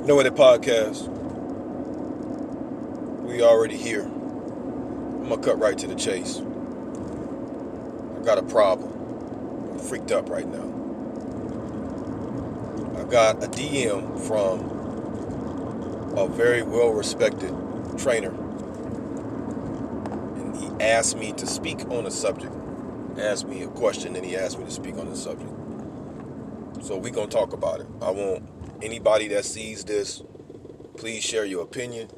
No Edit Podcast. We already here. I'm gonna cut right to the chase. I got a problem. I'm freaked up right now. I got a DM from a very well-respected trainer, and he asked me to speak on a subject. Asked me a question, and he asked me to speak on the subject. So we gonna talk about it. I want anybody that sees this, please share your opinion.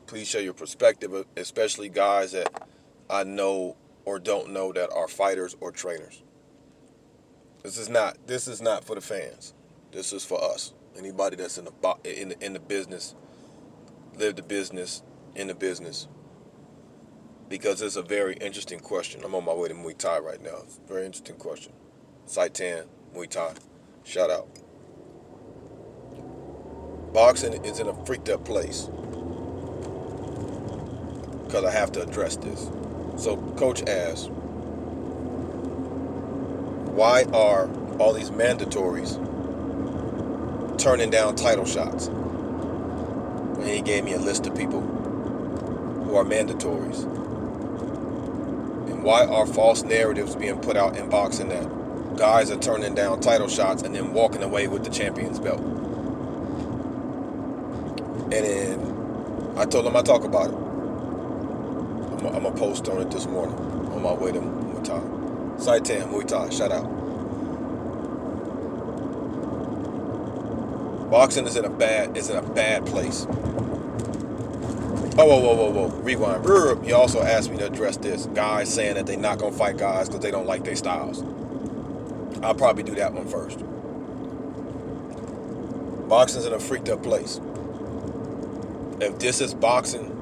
Please share your perspective, especially guys that I know or don't know that are fighters or trainers. This is not for the fans. This is for us. Anybody that's in the business, live the business, in the business. Because it's a very interesting question. I'm on my way to Muay Thai right now. It's a very interesting question. Saitan, Muay Thai. Shout out. Boxing is in a freaked up place. Because I have to address this. So Coach asks, why are all these mandatories turning down title shots? And he gave me a list of people who are mandatories. And why are false narratives being put out in boxing that guys are turning down title shots and then walking away with the champion's belt? And then I told him I'd talk about it. I'm going to post on it this morning on my way to Muay Thai. Saitan, Muay Thai, shout out. Boxing is in a bad place. Whoa. Rewind. You also asked me to address this. Guys saying that they're not going to fight guys because they don't like their styles. I'll probably do that one first. Boxing's in a freaked up place. If this is boxing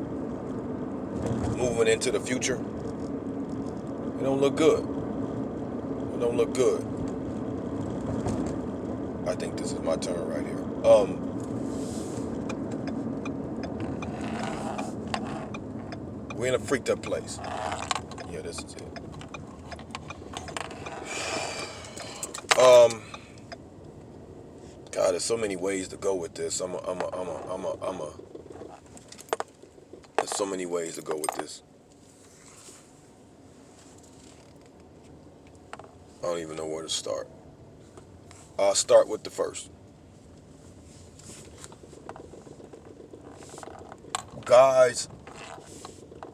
moving into the future, it don't look good. It don't look good. I think this is my turn right here. We're in a freaked up place. Yeah, this is it. God, there's so many ways to go with this. There's so many ways to go with this. I don't even know where to start. I'll start with the first. Guys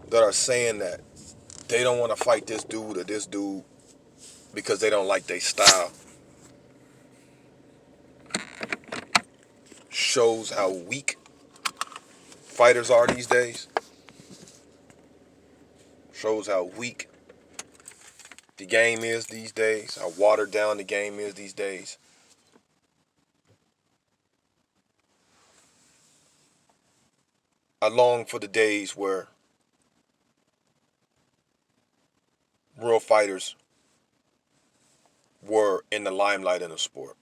that are saying that they don't want to fight this dude or this dude because they don't like their style shows how weak fighters are these days. Shows how weak the game is these days, how watered down the game is these days. I long for the days where real fighters were in the limelight in the sport.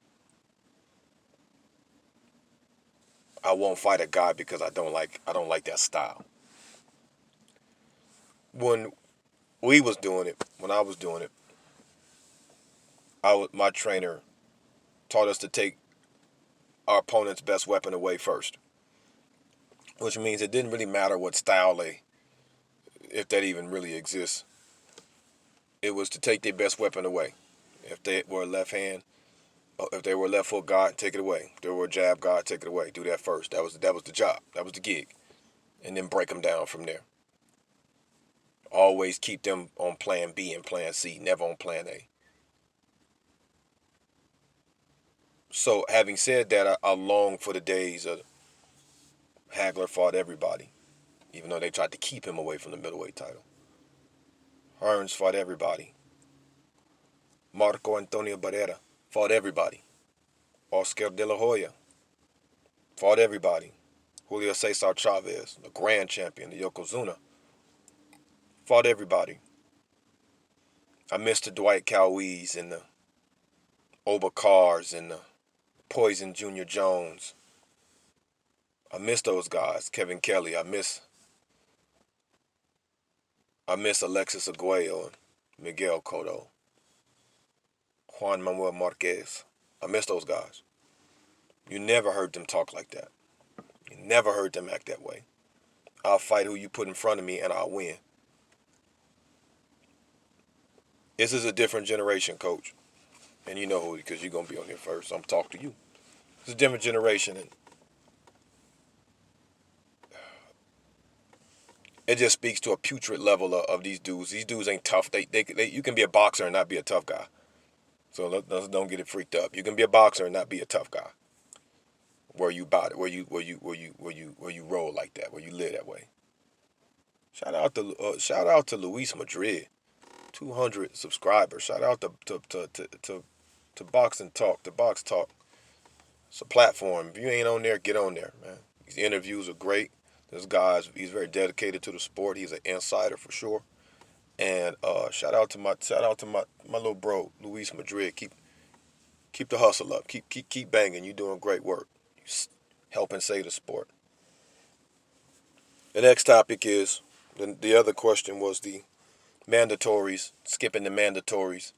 I won't fight a guy because I don't like that style. When we was doing it, when I was doing it, my trainer taught us to take our opponent's best weapon away first, which means it didn't really matter what style if that even really exists. It was to take their best weapon away. If they were a left hand, if they were a left foot guy, take it away. If they were a jab guy, take it away. Do that first. That was the job. That was the gig, and then break them down from there. Always keep them on plan B and plan C, never on plan A. So having said that, I long for the days of Hagler fought everybody, even though they tried to keep him away from the middleweight title. Hearns fought everybody. Marco Antonio Barrera fought everybody. Oscar De La Hoya fought everybody. Julio Cesar Chavez, the grand champion, the Yokozuna, fought everybody. I missed the Dwight Cowees and the Oba Cars and the Poison Junior Jones. I miss those guys. Kevin Kelly. I miss Alexis Aguayo and Miguel Cotto. Juan Manuel Marquez. I miss those guys. You never heard them talk like that. You never heard them act that way. I'll fight who you put in front of me and I'll win. This is a different generation, coach. And you know who, because you're going to be on here first. I'm talking to you. It's a different generation. And it just speaks to a putrid level of these dudes. These dudes ain't tough. You can be a boxer and not be a tough guy. So don't get it freaked up. You can be a boxer and not be a tough guy. Where you about it, where you roll like that, where you live that way. Shout out to Luis Madrid, 200 subscribers. Shout out to Boxing Talk, to Box Talk. It's a platform. If you ain't on there, get on there, man. These interviews are great. This guy's he's very dedicated to the sport. He's an insider for sure. And shout out to my little bro, Luis Madrid. Keep the hustle up. Keep banging. You're doing great work. Helping save the sport. The next topic is the other question was the mandatories, skipping the mandatories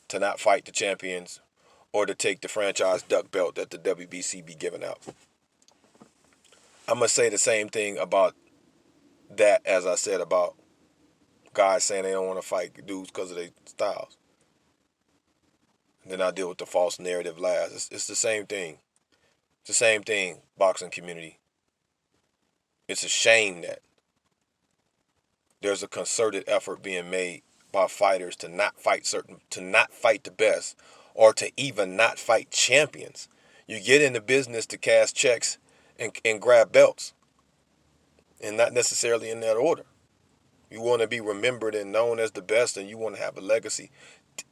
to not fight the champions or to take the franchise duck belt that the WBC be giving out. I'm going to say the same thing about that as I said about guys saying they don't want to fight dudes because of their styles. And then I deal with the false narrative last. It's the same thing. It's the same thing, boxing community. It's a shame that there's a concerted effort being made by fighters to not fight the best, or to even not fight champions. You get in the business to cash checks and grab belts, and not necessarily in that order. You want to be remembered and known as the best, and you want to have a legacy.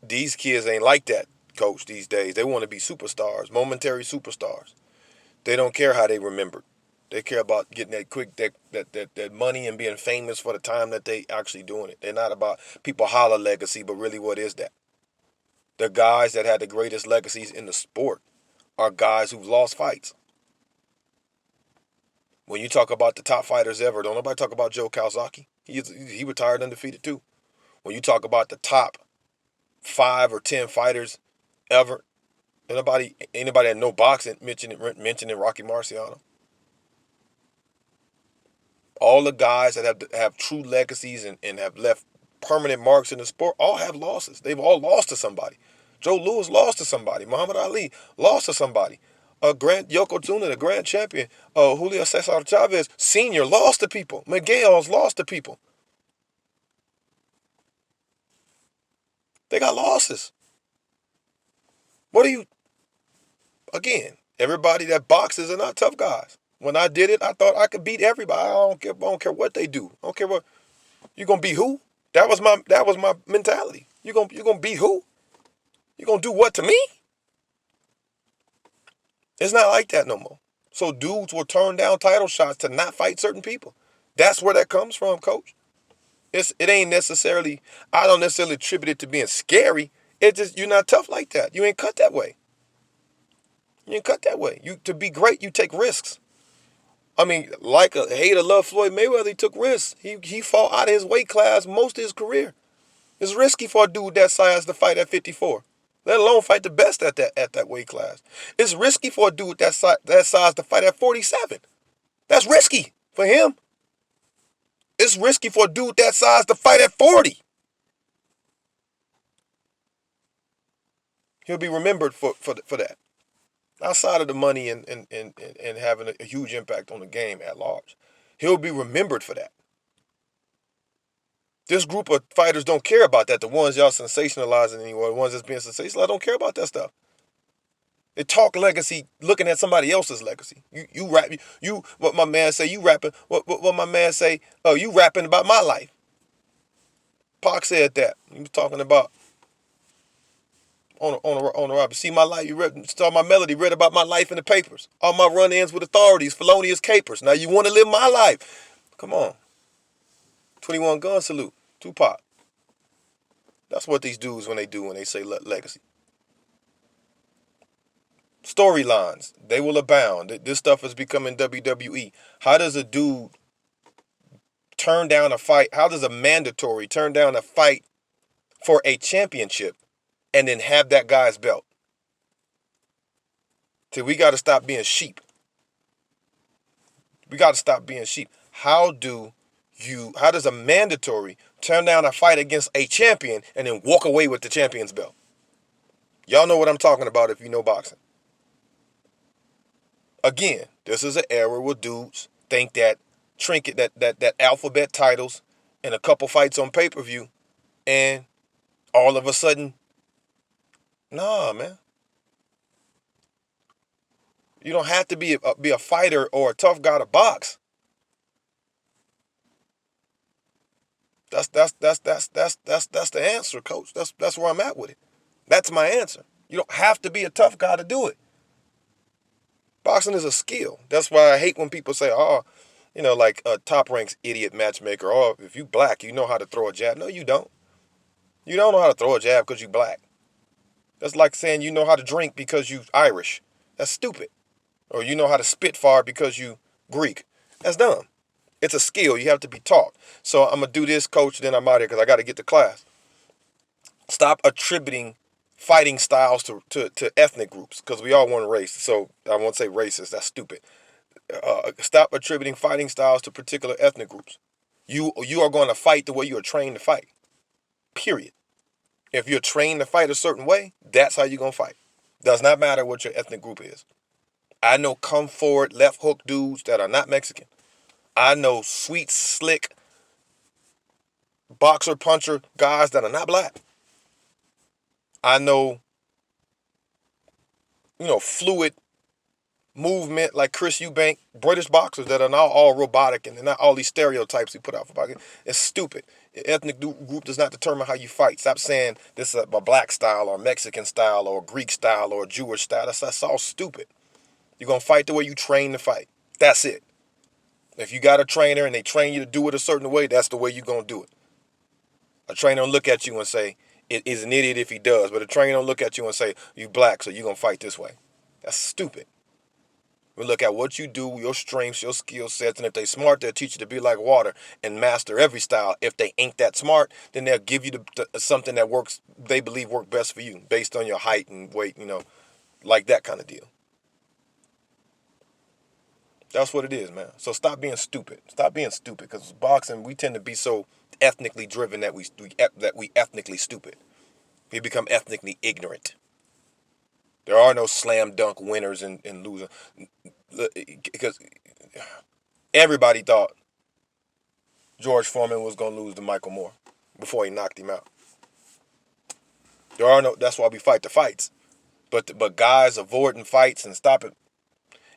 These kids ain't like that, coach, these days. They want to be superstars, momentary superstars. They don't care how they remembered. They care about getting that money and being famous for the time that they actually doing it. They're not about people holler legacy, but really what is that? The guys that had the greatest legacies in the sport are guys who've lost fights. When you talk about the top fighters ever, don't nobody talk about Joe Kawasaki. He retired undefeated too. When you talk about the top 5 or 10 fighters ever, anybody that know boxing mentioning Rocky Marciano. All the guys that have true legacies and have left permanent marks in the sport all have losses. They've all lost to somebody. Joe Louis lost to somebody. Muhammad Ali lost to somebody. Yokozuna, the grand champion, Julio Cesar Chavez Sr. lost to people. Miguel's lost to people. They got losses. Again, everybody that boxes are not tough guys. When I did it, I thought I could beat everybody. I don't care what they do. I don't care what. You gonna beat who? That was my mentality. You gonna beat who? You gonna do what to me? It's not like that no more. So dudes will turn down title shots to not fight certain people. That's where that comes from, coach. It ain't necessarily. I don't necessarily attribute it to being scary. It's just you're not tough like that. You ain't cut that way. You ain't cut that way. To be great, you take risks. I mean, like a hater love Floyd Mayweather, he took risks. He fought out of his weight class most of his career. It's risky for a dude that size to fight at 54, let alone fight the best at that weight class. It's risky for a dude that size to fight at 47. That's risky for him. It's risky for a dude that size to fight at 40. He'll be remembered for that. Outside of the money and having a huge impact on the game at large. He'll be remembered for that. This group of fighters don't care about that. The ones y'all sensationalizing anymore, the ones that's being sensationalized, don't care about that stuff. They talk legacy, looking at somebody else's legacy. What my man say, you rapping. What my man say, oh, you rapping about my life. Pac said that. He was talking about on the rap. See my life, saw my melody, read about my life in the papers. All my run-ins with authorities, felonious capers. Now you want to live my life. Come on. 21 gun salute. Tupac. That's what these dudes when they say legacy. Storylines, they will abound. This stuff is becoming WWE. How does a dude turn down a fight? How does a mandatory turn down a fight for a championship and then have that guy's belt? So we got to stop being sheep. We got to stop being sheep. How does a mandatory turn down a fight against a champion and then walk away with the champion's belt? Y'all know what I'm talking about if you know boxing. Again, this is an era where dudes think that trinket, that alphabet titles and a couple fights on pay-per-view, and all of a sudden, nah, man. You don't have to be a fighter or a tough guy to box. That's the answer, coach. That's where I'm at with it. That's my answer. You don't have to be a tough guy to do it. Boxing is a skill. That's why I hate when people say, "Oh, like a top ranks idiot matchmaker. Oh, if you black, you know how to throw a jab." No, you don't. You don't know how to throw a jab because you black. That's like saying you know how to drink because you Irish. That's stupid. Or you know how to spit fire because you Greek. That's dumb. It's a skill. You have to be taught. So I'm going to do this, coach, then I'm out here because I got to get to class. Stop attributing fighting styles to ethnic groups because we all want race. So I won't say racist. That's stupid. Stop attributing fighting styles to particular ethnic groups. You are going to fight the way you are trained to fight. Period. If you're trained to fight a certain way, that's how you're going to fight. Does not matter what your ethnic group is. I know come forward left hook dudes that are not Mexican. I know sweet, slick boxer puncher guys that are not black. I know, fluid movement like Chris Eubank, British boxers that are now all robotic and they're not all these stereotypes we put out for boxing. It's stupid. Ethnic group does not determine how you fight. Stop saying this is a black style or Mexican style or Greek style or Jewish style. That's all stupid. You're going to fight the way you train to fight. That's it. If you got a trainer and they train you to do it a certain way, that's the way you're going to do it. A trainer don't look at you and say, it is an idiot if he does. But a trainer don't look at you and say, you black, so you're going to fight this way. That's stupid. We look at what you do, your strengths, your skill sets, and if they smart, they'll teach you to be like water and master every style. If they ain't that smart, then they'll give you something that works, they believe work best for you based on your height and weight, like that kind of deal. That's what it is, man. So stop being stupid. Stop being stupid because boxing, we tend to be so ethnically driven that we ethnically stupid. We become ethnically ignorant. There are no slam dunk winners and losers. Because everybody thought George Foreman was going to lose to Michael Moore before he knocked him out. That's why we fight the fights. But guys avoiding fights and stopping.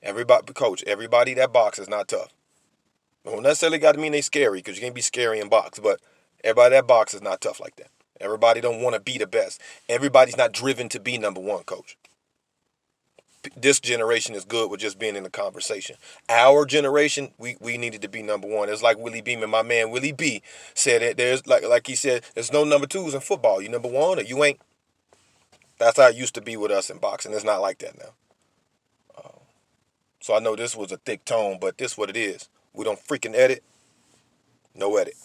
Everybody that boxes is not tough. Don't necessarily got to mean they scary because you can't be scary in box. But everybody that boxes is not tough like that. Everybody don't want to be the best. Everybody's not driven to be number one, coach. This generation is good with just being in the conversation. Our generation, we needed to be number one. It's like Willie Beeman, my man Willie B said that there's like he said, there's no number twos in football. You number one or you ain't. That's how it used to be with us in boxing. It's not like that now. So I know this was a thick tone, but this is what it is. We don't freaking edit. No edit.